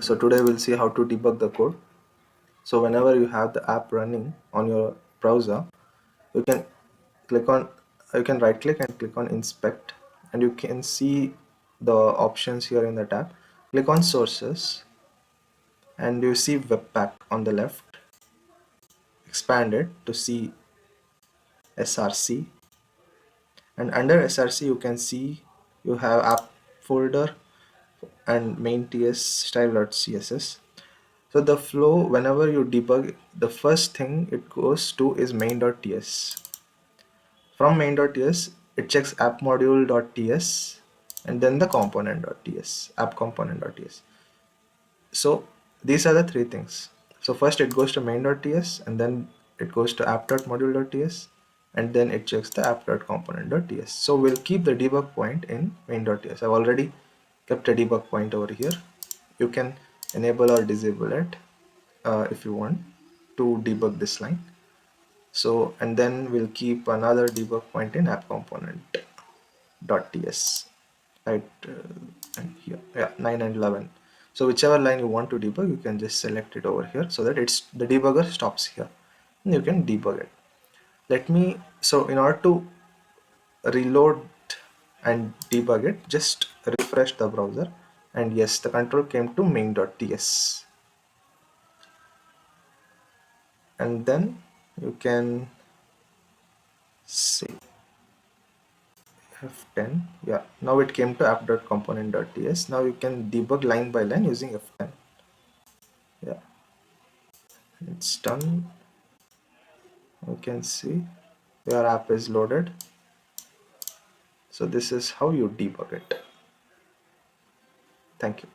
So today we'll see how to debug the code. So whenever you have the app running on your browser, you can click on you can right click and click on inspect, and you can see the options here in the tab. Click on sources and you see webpack on the left. Expand it to see src, and under src you can see you have app folder and main ts style.css. So the flow, whenever you debug, the first thing it goes to is main.ts. From main.ts, it checks app module.ts and then the component.ts, app component.ts. So these are the three things. So first it goes to main.ts, and then it goes to app.module.ts, and then it checks the app.component.ts. So we'll keep the debug point in main.ts. I've already kept a debug point over here. You can enable or disable it if you want to debug this line. So, and then we'll keep another debug point in app component.ts, right, and here, yeah, 9 and 11. So whichever line you want to debug, you can just select it over here so that the debugger stops here and you can debug it. So in order to reload and debug it, just refresh the browser, and yes, the control came to main.ts. And then you can see F10. Yeah, now it came to app.component.ts. Now you can debug line by line using F10. Yeah, it's done. You can see your app is loaded. So this is how you debug it. Thank you.